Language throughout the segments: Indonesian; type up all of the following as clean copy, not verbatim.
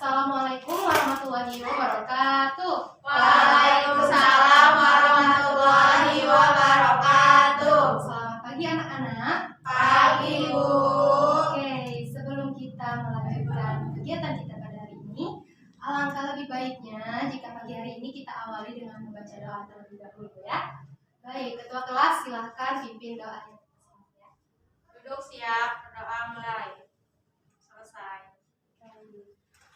Assalamualaikum warahmatullahi wabarakatuh. Waalaikumsalam warahmatullahi wabarakatuh. Selamat pagi anak-anak. Pagi, Bu. Oke, sebelum kita melanjutkan kegiatan kita pada hari ini, alangkah lebih baiknya jika pagi hari ini kita awali dengan membaca doa terlebih dahulu ya. Baik, ketua kelas silahkan pimpin doanya. Duduk siap, berdoa mulai. Selesai.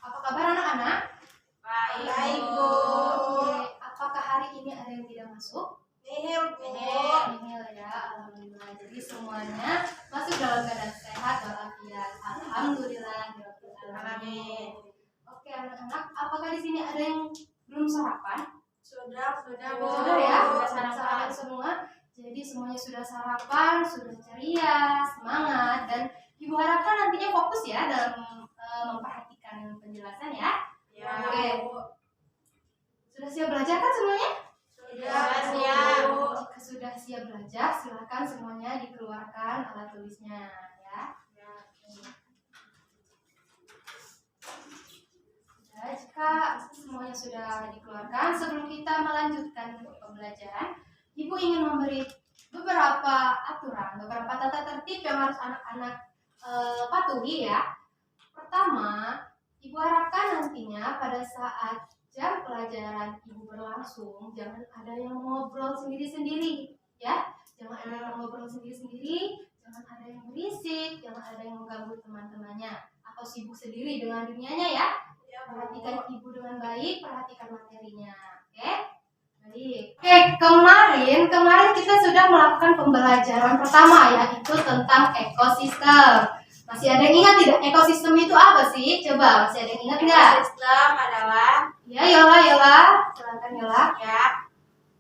Apa kabar anak-anak? Baik, Bu. Oke, apakah hari ini ada yang tidak masuk? Nihil, Bu. Nihil ya, alhamdulillah. Jadi semuanya masuk dalam keadaan sehat walafiat. Alhamdulillah. Amin. Oke anak-anak, apakah di sini ada yang belum sarapan? Sudah, Bu. Sudah ya, Sudah sarapan sarapan. semua. Jadi semuanya sudah sarapan, sudah ceria, semangat, dan Ibu harapkan nantinya fokus ya dalam memperhatikan penjelasan ya. Ya, Oke. Bu. Sudah siap belajar kan semuanya? Sudah siap, Bu. Jika sudah siap belajar, silakan semuanya dikeluarkan alat tulisnya ya. Ya, jika semuanya sudah dikeluarkan, sebelum kita melanjutkan pembelajaran, Ibu ingin memberi beberapa aturan, beberapa tata tertib yang harus anak-anak patuhi ya. Pertama, Ibu harapkan nantinya pada saat jam pelajaran Ibu berlangsung, jangan ada yang ngobrol sendiri-sendiri ya. Jangan ada yang ngobrol sendiri-sendiri, jangan ada yang berisik, jangan ada yang mengganggu teman-temannya atau sibuk sendiri dengan dunianya ya. Perhatikan Ibu dengan baik, perhatikan materinya. Oke? Baik. Oke, kemarin kita sudah melakukan pembelajaran pertama yaitu tentang ekosistem. Masih ada yang ingat tidak ekosistem itu apa sih? Coba, masih ada yang ingat nggak? Ekosistem adalah Ya, Yola, silakan Yola. ya.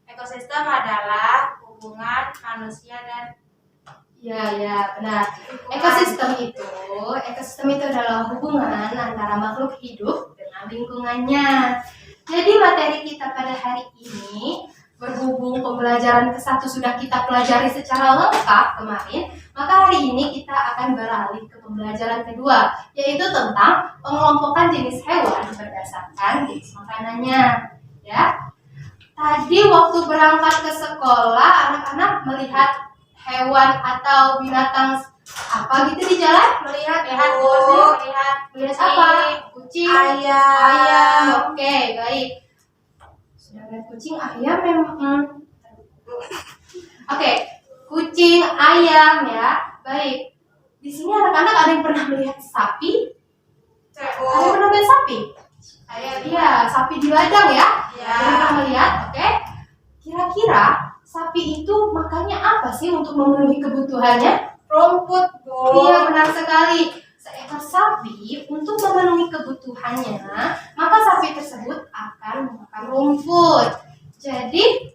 Ekosistem adalah hubungan manusia dan Ya, benar. Ekosistem itu adalah hubungan antara makhluk hidup dengan lingkungannya. Jadi materi kita pada hari ini berhubung pembelajaran ke-1 sudah kita pelajari secara lengkap kemarin, maka hari ini kita akan beralih ke pembelajaran kedua, yaitu tentang pengelompokan jenis hewan berdasarkan jenis makanannya. Ya. Tadi waktu berangkat ke sekolah, anak-anak melihat hewan atau binatang apa gitu di jalan? melihat Bu. Melihat apa? Kucing, ayam. Oke, baik. Sudah lihat kucing, ayam memang. Oke, kucing, ayam ya. Baik. Di sini anak-anak ada yang pernah melihat sapi? Ada yang pernah melihat sapi? Iya, sapi di ladang ya. Ya. Ada yang pernah melihat? Oke. Kira-kira sapi itu makannya apa sih untuk memenuhi kebutuhannya? Rumput, Bu. Iya, benar sekali. Seekor sapi untuk memenuhi kebutuhannya, maka sapi tersebut akan memakan rumput. Jadi,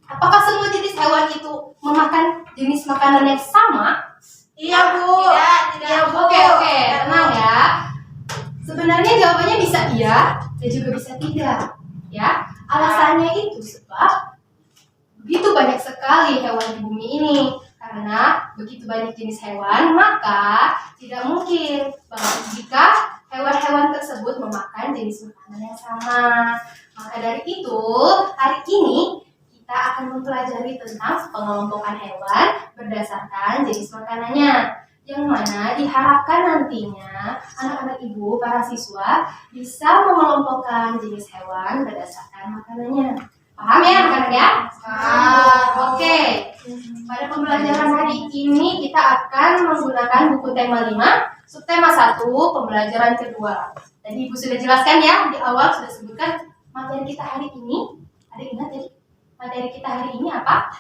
apakah semua jenis hewan itu memakan jenis makanan yang sama? Iya, Bu. Tidak, Bu. Oke, tenang ya. Sebenarnya jawabannya bisa iya dan juga bisa tidak. Ya, alasannya itu sebab begitu banyak sekali hewan di bumi ini. Karena begitu banyak jenis hewan, maka tidak mungkin jika hewan-hewan tersebut memakan jenis makanan yang sama. Maka dari itu, hari ini kita akan mempelajari tentang pengelompokan hewan berdasarkan jenis makanannya. Yang mana diharapkan nantinya anak-anak ibu, para siswa bisa mengelompokkan jenis hewan berdasarkan makanannya. Paham ya anak-anak ya? Oke. Pada pembelajaran hari ini kita akan menggunakan buku tema 5, subtema 1, pembelajaran kedua. Tadi Ibu sudah jelaskan ya, di awal sudah sebutkan materi kita hari ini. Ada ingat ya? Materi kita hari ini apa?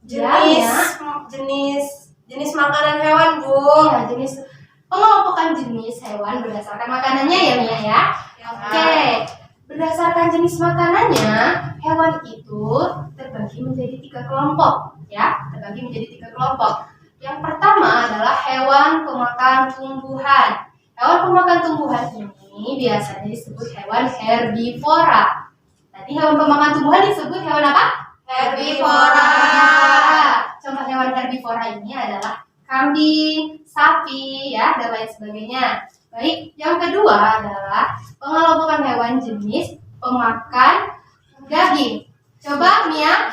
Jenis makanan hewan, Bu. Ya, jenis pengelompokan jenis hewan berdasarkan makanannya ya Mia ya. Oke. Berdasarkan jenis makanannya, hewan itu terbagi menjadi 3 kelompok, ya. Terbagi menjadi 3 kelompok. Yang pertama adalah hewan pemakan tumbuhan. Hewan pemakan tumbuhan ini biasanya disebut hewan herbivora. Tadi hewan pemakan tumbuhan disebut hewan apa? Herbivora. Contoh hewan herbivora ini adalah kambing, sapi, ya, dan lain sebagainya. Baik, yang kedua adalah pengelompokan hewan jenis pemakan daging. Coba Mia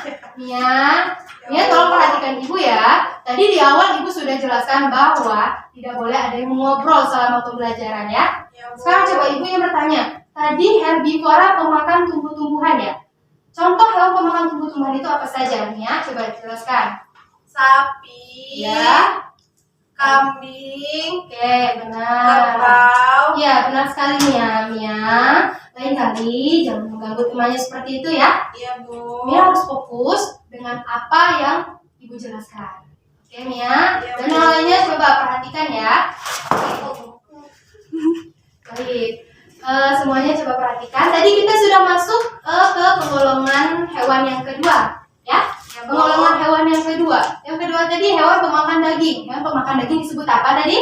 tolong perhatikan Ibu ya. Tadi di awal Ibu sudah jelaskan bahwa tidak boleh ada yang mengobrol selama pembelajaran ya. Sekarang coba Ibu yang bertanya. Tadi herbivora pemakan tumbuh-tumbuhan ya. Contoh hewan pemakan tumbuh-tumbuhan itu apa saja Mia? Coba jelaskan. Sapi, Ya. kambing, Oke, benar. kerbau. Iya, benar sekali Mia. Lain kali jangan mengganggu temannya seperti itu ya. Iya Bu. Mia harus fokus dengan apa yang Ibu jelaskan. Oke Mia. Iya, Dan Bu. yang lainnya coba perhatikan ya. Baik. Semuanya coba perhatikan. Tadi kita sudah masuk ke penggolongan hewan yang kedua, ya. Ya, Bu. Penggolongan hewan yang kedua. Yang kedua tadi hewan pemakan daging. Hewan pemakan daging disebut apa tadi?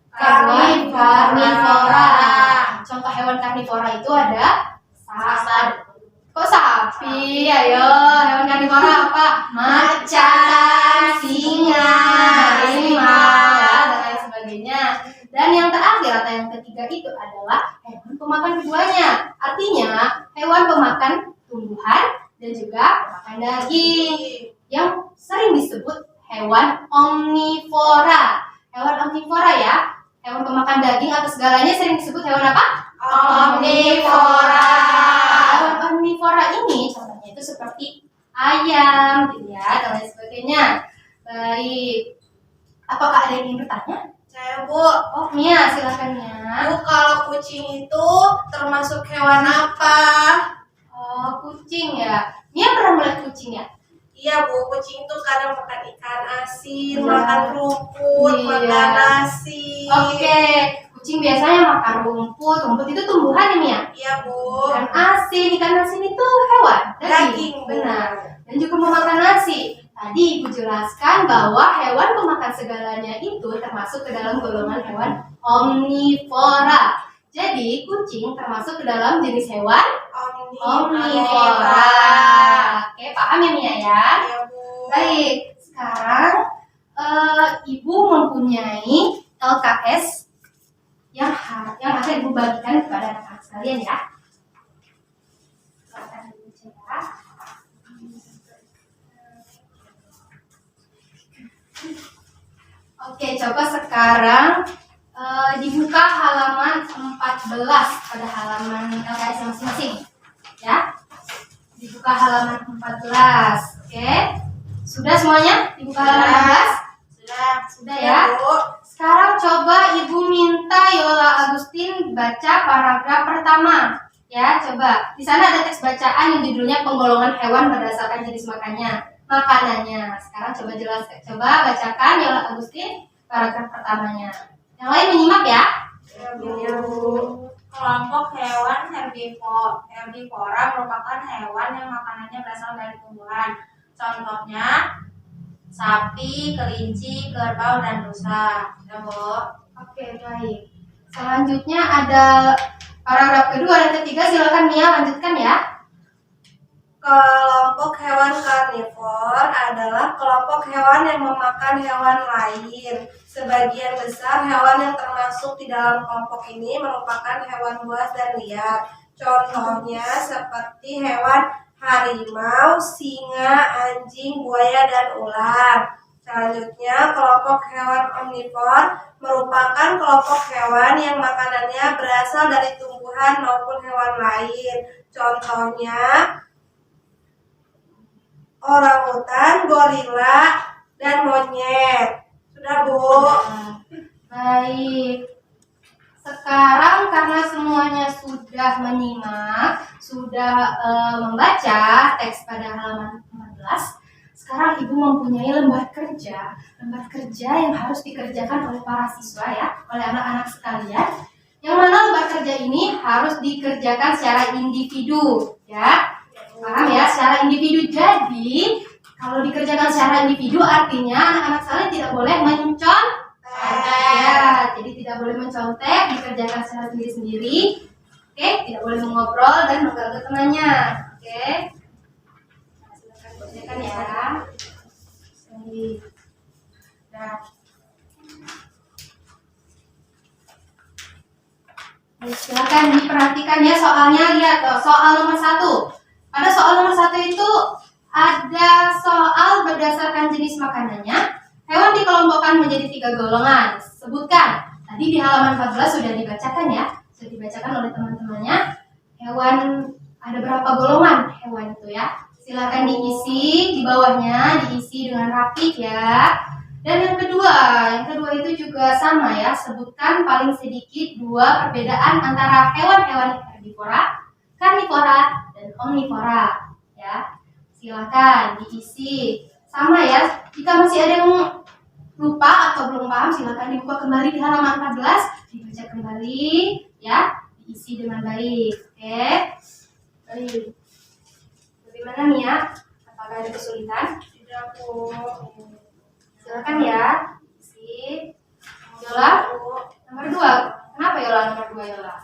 Karnivora. Contoh hewan karnivora itu ada sapi. Kok sapi? Ayo, hewan karnivora apa? Macan, singa, harimau, ya, dan lain sebagainya. Dan yang terakhir atau yang ketiga itu adalah hewan pemakan keduanya. Artinya hewan pemakan tumbuhan dan juga pemakan daging yang sering disebut hewan omnivora. Hewan omnivora ya, hewan pemakan daging atau segalanya sering disebut hewan apa? Omnivora. Hewan omnivora ini contohnya itu seperti ayam, gitu ya, dan lain sebagainya. Baik, apakah ada yang ingin bertanya? Saya Bu. Oh, Mia, silakan Mia. Bu, kalau kucing itu termasuk hewan apa? Oh, kucing ya. Mia pernah melihat kucing ya? Iya Bu, kucing itu kadang makan ikan asin, Iya. makan rumput, Iya. makan nasi. Oke, kucing biasanya makan rumput. Rumput itu tumbuhan ya Mia? Iya Bu. Ikan asin itu hewan. Daging, Bu. Benar. Dan juga memakan nasi. Tadi Ibu jelaskan bahwa hewan pemakan segalanya itu termasuk ke dalam golongan hewan omnivora. Jadi kucing termasuk ke dalam jenis hewan omnivora. Oke, paham ya Mia ya? Iya Bu. Baik, sekarang Ibu mempunyai LKS yang akan Ibu bagikan kepada anak-anak sekalian ya. Silakan dibaca ya. Oke, coba sekarang dibuka halaman 14 pada halaman LKS masing-masing. Ya. Dibuka halaman 14. Oke. Sudah semuanya? Dibuka halaman 14? Sudah ya. Bu. Sekarang coba Ibu minta Yola Agustin baca paragraf pertama. Ya, coba. Di sana ada teks bacaan yang judulnya penggolongan hewan berdasarkan jenis makanannya. Sekarang coba bacakan Yola Agustin paragraf pertamanya. Yang lain menyimak ya. Iya Bu. Kelompok hewan herbivora merupakan hewan yang makanannya berasal dari tumbuhan. Contohnya sapi, kelinci, kerbau, dan rusa. Ya, Bu. Oke, baik. Selanjutnya ada paragraf kedua dan ketiga. Silakan Mia lanjutkan ya. Kelompok hewan karnivor adalah kelompok hewan yang memakan hewan lain. Sebagian besar hewan yang termasuk di dalam kelompok ini merupakan hewan buas dan liar. Contohnya seperti hewan harimau, singa, anjing, buaya, dan ular. Selanjutnya, kelompok hewan omnivor merupakan kelompok hewan yang makanannya berasal dari tumbuhan maupun hewan lain. Contohnya orangutan, gorila, dan monyet. Sudah Bu. Baik. Sekarang karena semuanya sudah menyimak, sudah membaca teks pada halaman 14, sekarang Ibu mempunyai lembar kerja yang harus dikerjakan oleh para siswa ya, oleh anak-anak sekalian. Yang mana lembar kerja ini harus dikerjakan secara individu, ya. Paham ya, secara individu. Jadi, kalau dikerjakan secara individu artinya anak-anak sekalian tidak boleh mencontek. Ya, jadi tidak boleh mencontek, dikerjakan secara sendiri-sendiri. Oke, tidak boleh mengobrol dan mengganggu temannya. Oke. Nah, silakan kerjakan ya. Baik. Nah. Silakan diperhatikan ya soalnya. Lihat tuh, soal nomor 1. Pada soal nomor 1 itu ada soal berdasarkan jenis makanannya. Hewan dikelompokkan menjadi 3 golongan. Sebutkan. Tadi di halaman 14 sudah dibacakan ya. Sudah dibacakan oleh teman-temannya. Hewan, ada berapa golongan hewan itu ya. Silakan diisi di bawahnya, diisi dengan rapi ya. Dan yang kedua itu juga sama ya. Sebutkan paling sedikit 2 perbedaan antara hewan-hewan herbivora, karnivora, dan omnivora ya. Silakan diisi sama ya. Jika masih ada yang lupa atau belum paham, silakan dibuka kembali di halaman 14, dibaca kembali ya, diisi dengan baik. Oke. Baik. Bagaimana Mia? Apakah ada kesulitan? Tidak, Bu. Silakan ya. Isi. Yola, nomor 2. Kenapa Yola nomor 2 Yola?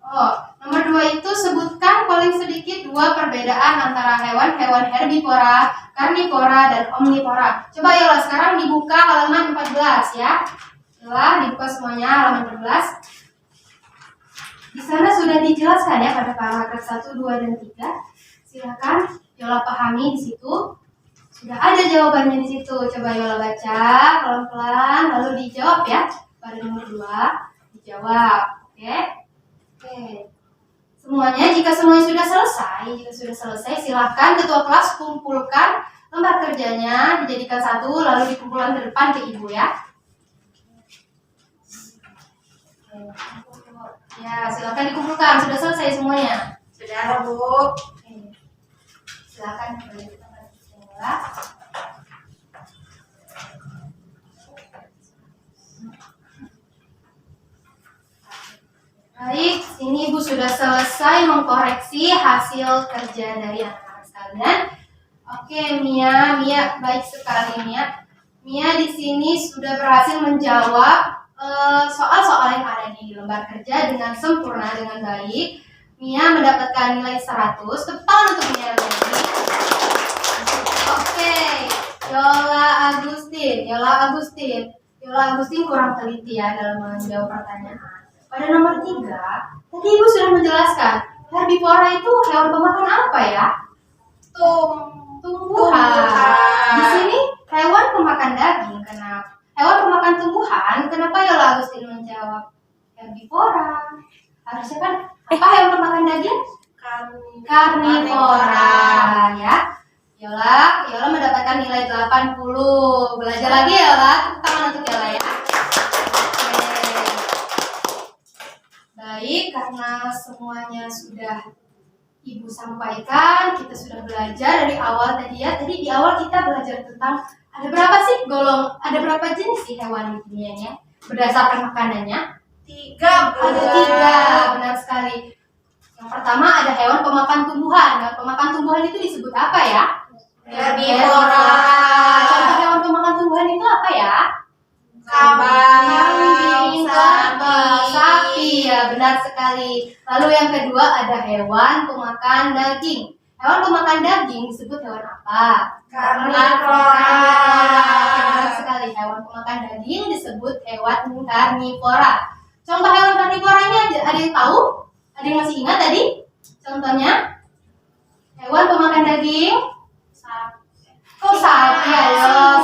Oh, nomor 2 itu sebutkan paling sedikit 2 perbedaan antara hewan-hewan herbivora, karnivora, dan omnivora. Coba Yola sekarang dibuka halaman 14 ya. Yola dibuka semuanya halaman 14. Di sana sudah dijelaskan ya pada paragraf 1, 2, dan 3. Silakan Yola pahami di situ. Sudah ada jawabannya di situ. Coba Yola baca pelan-pelan lalu dijawab ya. Pada nomor 2 dijawab. Oke? Oke. Semuanya, jika semuanya sudah selesai, silakan ketua kelas kumpulkan lembar kerjanya, dijadikan satu lalu dikumpulkan ke depan ke ibu ya. Ya, silakan dikumpulkan. Sudah selesai semuanya. Sudah, Bu. Oke. Silakan kembali ke tempat semula. Baik, sini Ibu sudah selesai mengkoreksi hasil kerja dari anak-anak sekalian. Oke, Mia baik sekali Mia. Mia di sini sudah berhasil menjawab soal-soal yang ada di lembar kerja dengan sempurna, dengan baik. Mia mendapatkan nilai 100. Tepuk untuk Mia lagi. Oke, Yola Agustin kurang teliti ya dalam menjawab pertanyaan. Pada nomor 3, tadi Ibu sudah menjelaskan herbivora itu hewan pemakan apa ya? Tumbuhan. Di sini hewan pemakan daging. Hewan pemakan tumbuhan. Kenapa Yola Agustin menjawab herbivora? Harusnya kan apa hewan pemakan daging? Karnivora ya. Yola mendapatkan nilai 80. Belajar lagi ya Yola. Tepuk tangan untuk Yola ya. Baik, karena semuanya sudah Ibu sampaikan, kita sudah belajar dari awal tadi ya. Tadi di awal kita belajar tentang ada berapa jenis sih hewan di dunia ya? Berdasarkan makanannya. 3, Bu. Ada 3, benar sekali. Yang pertama ada hewan pemakan tumbuhan. Hewan pemakan tumbuhan itu disebut apa ya? Herbivora. Contoh hewan pemakan tumbuhan itu apa ya? Kambing, sapi ya, benar sekali. Lalu yang kedua ada hewan pemakan daging. Hewan pemakan daging disebut hewan apa? Karnivora. Benar sekali, hewan pemakan daging disebut hewan karnivora. Contoh hewan karnivora ini ada yang tahu? Ada yang masih ingat tadi? Contohnya hewan pemakan daging? Sapi, ayo.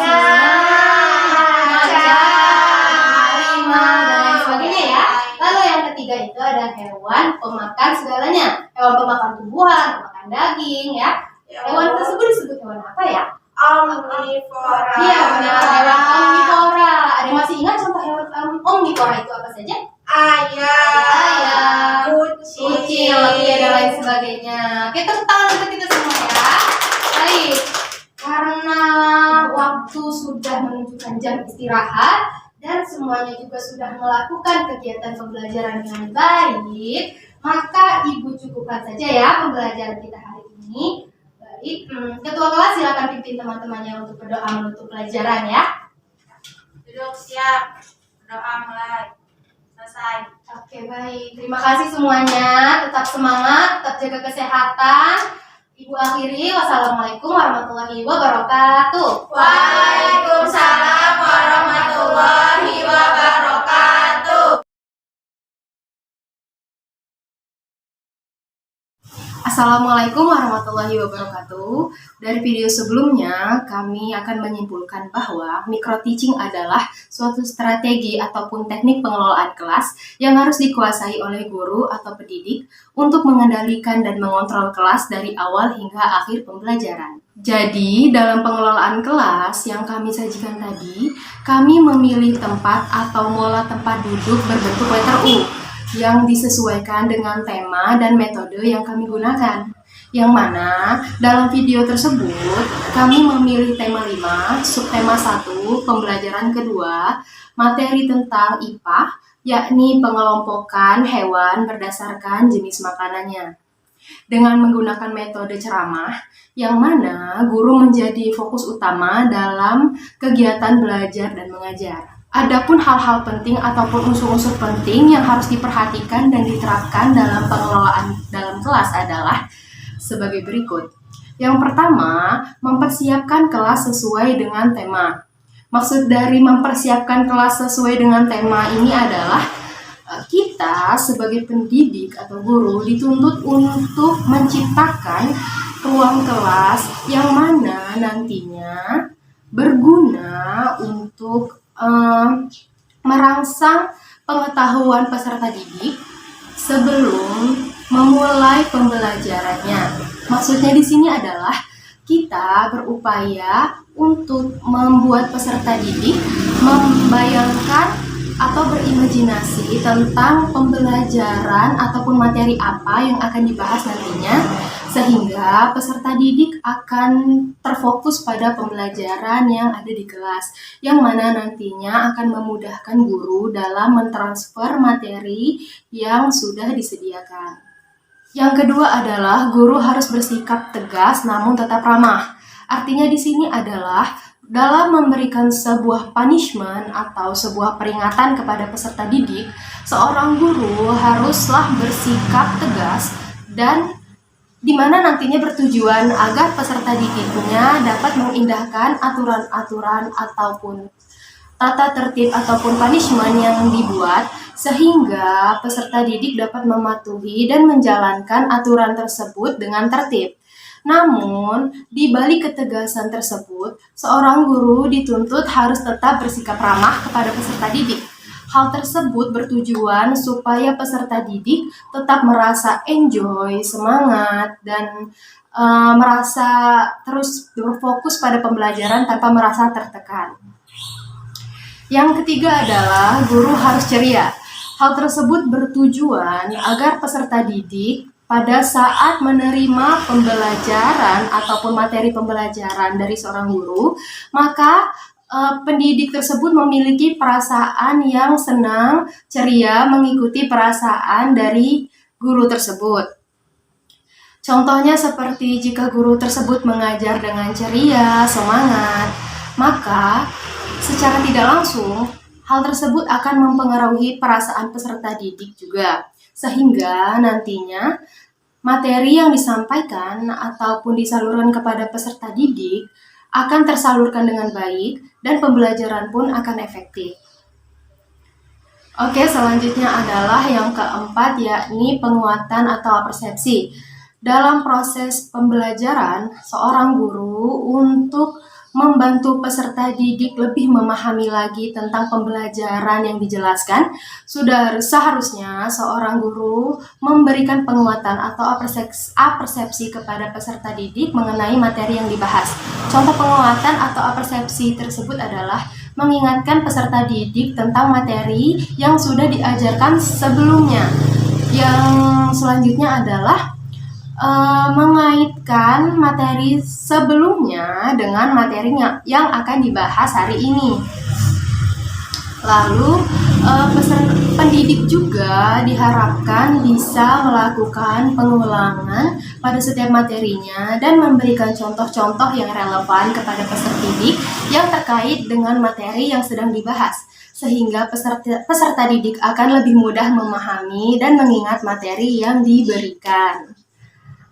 Itu ada hewan pemakan segalanya. Hewan pemakan tumbuhan, pemakan daging ya. Hewan tersebut disebut hewan apa ya? Omnivora. Iya benar, hewan omnivora. Ada yang masih ingat contoh hewan omnivora itu apa saja? Ayam, kucing, lebih dan lain sebagainya. Oke, tepuk tangan untuk kita semua ya. Baik, karena waktu sudah menunjukkan jam istirahat dan semuanya juga sudah melakukan kegiatan pembelajaran dengan baik, maka Ibu cukupkan saja ya pembelajaran kita hari ini. Baik, ketua kelas silakan pimpin teman-temannya untuk berdoa menutup pelajaran ya. Duduk siap. Doa mulai. Selesai. Oke, baik. Terima kasih semuanya. Tetap semangat, tetap jaga kesehatan. Ibu akhiri, wassalamualaikum warahmatullahi wabarakatuh. Waalaikumsalam warahmatullahi wabarakatuh. Assalamualaikum warahmatullahi wabarakatuh. Dari video sebelumnya, kami akan menyimpulkan bahwa micro-teaching adalah suatu strategi ataupun teknik pengelolaan kelas yang harus dikuasai oleh guru atau pendidik untuk mengendalikan dan mengontrol kelas dari awal hingga akhir pembelajaran. Jadi, dalam pengelolaan kelas yang kami sajikan tadi, kami memilih tempat atau pola tempat duduk berbentuk letter U yang disesuaikan dengan tema dan metode yang kami gunakan. Yang mana dalam video tersebut kami memilih tema 5, subtema 1, pembelajaran kedua, materi tentang IPA, yakni pengelompokan hewan berdasarkan jenis makanannya. Dengan menggunakan metode ceramah, yang mana guru menjadi fokus utama dalam kegiatan belajar dan mengajar. Adapun hal-hal penting ataupun unsur-unsur penting yang harus diperhatikan dan diterapkan dalam pengelolaan dalam kelas adalah sebagai berikut. Yang pertama, mempersiapkan kelas sesuai dengan tema. Maksud dari mempersiapkan kelas sesuai dengan tema ini adalah kita sebagai pendidik atau guru dituntut untuk menciptakan ruang kelas yang mana nantinya berguna untuk merangsang pengetahuan peserta didik sebelum memulai pembelajarannya. Maksudnya di sini adalah kita berupaya untuk membuat peserta didik membayangkan atau berimajinasi tentang pembelajaran ataupun materi apa yang akan dibahas nantinya, sehingga peserta didik akan terfokus pada pembelajaran yang ada di kelas, yang mana nantinya akan memudahkan guru dalam mentransfer materi yang sudah disediakan. Yang kedua adalah guru harus bersikap tegas namun tetap ramah. Artinya di sini adalah dalam memberikan sebuah punishment atau sebuah peringatan kepada peserta didik, seorang guru haruslah bersikap tegas dan di mana nantinya bertujuan agar peserta didiknya dapat mengindahkan aturan-aturan ataupun tata tertib ataupun punishment yang dibuat sehingga peserta didik dapat mematuhi dan menjalankan aturan tersebut dengan tertib. Namun, di balik ketegasan tersebut, seorang guru dituntut harus tetap bersikap ramah kepada peserta didik. Hal tersebut bertujuan supaya peserta didik tetap merasa enjoy, semangat, dan merasa terus berfokus pada pembelajaran tanpa merasa tertekan. Yang ketiga adalah guru harus ceria. Hal tersebut bertujuan agar peserta didik pada saat menerima pembelajaran ataupun materi pembelajaran dari seorang guru, maka pendidik tersebut memiliki perasaan yang senang, ceria mengikuti perasaan dari guru tersebut. Contohnya seperti jika guru tersebut mengajar dengan ceria, semangat, maka secara tidak langsung hal tersebut akan mempengaruhi perasaan peserta didik juga. Sehingga nantinya materi yang disampaikan ataupun disalurkan kepada peserta didik akan tersalurkan dengan baik dan pembelajaran pun akan efektif. Oke, selanjutnya adalah yang keempat, yakni penguatan atau persepsi. Dalam proses pembelajaran, seorang guru untuk membantu peserta didik lebih memahami lagi tentang pembelajaran yang dijelaskan, sudah seharusnya seorang guru memberikan penguatan atau apersepsi kepada peserta didik mengenai materi yang dibahas. Contoh penguatan atau apersepsi tersebut adalah mengingatkan peserta didik tentang materi yang sudah diajarkan sebelumnya. Yang selanjutnya adalah mengaitkan materi sebelumnya dengan materinya yang akan dibahas hari ini. Lalu pendidik juga diharapkan bisa melakukan pengulangan pada setiap materinya dan memberikan contoh-contoh yang relevan kepada peserta didik yang terkait dengan materi yang sedang dibahas, sehingga peserta didik akan lebih mudah memahami dan mengingat materi yang diberikan.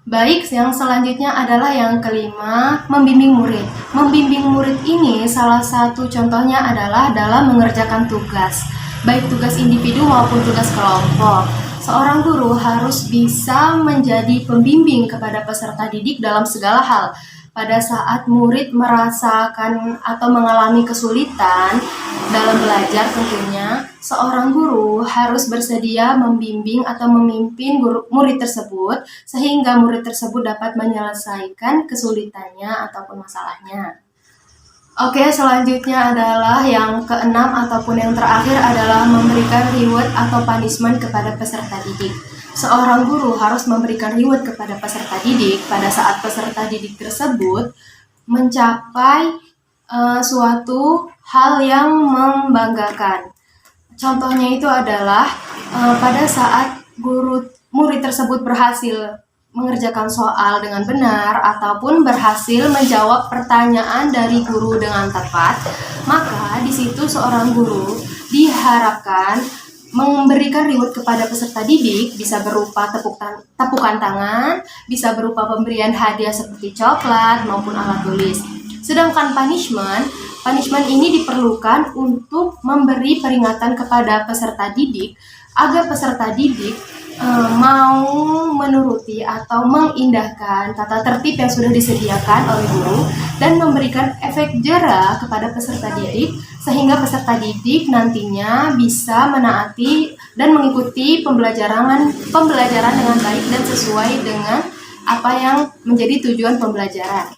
Baik, yang selanjutnya adalah yang kelima, membimbing murid. Membimbing murid ini salah satu contohnya adalah dalam mengerjakan tugas, baik tugas individu maupun tugas kelompok. seorang guru harus bisa menjadi pembimbing kepada peserta didik dalam segala hal. Pada saat murid merasakan atau mengalami kesulitan dalam belajar tentunya, seorang guru harus bersedia membimbing atau memimpin murid tersebut sehingga murid tersebut dapat menyelesaikan kesulitannya ataupun masalahnya. Oke, selanjutnya adalah yang keenam ataupun yang terakhir adalah memberikan reward atau punishment kepada peserta didik. Seorang guru harus memberikan reward kepada peserta didik pada saat peserta didik tersebut mencapai suatu hal yang membanggakan. Contohnya itu adalah pada saat murid tersebut berhasil mengerjakan soal dengan benar ataupun berhasil menjawab pertanyaan dari guru dengan tepat, maka di situ seorang guru diharapkan memberikan reward kepada peserta didik, bisa berupa tepukan tangan, bisa berupa pemberian hadiah seperti coklat maupun alat tulis. Sedangkan punishment ini diperlukan untuk memberi peringatan kepada peserta didik agar peserta didik mau menuruti atau mengindahkan tata tertib yang sudah disediakan oleh guru dan memberikan efek jera kepada peserta didik sehingga peserta didik nantinya bisa menaati dan mengikuti pembelajaran dengan baik dan sesuai dengan apa yang menjadi tujuan pembelajaran.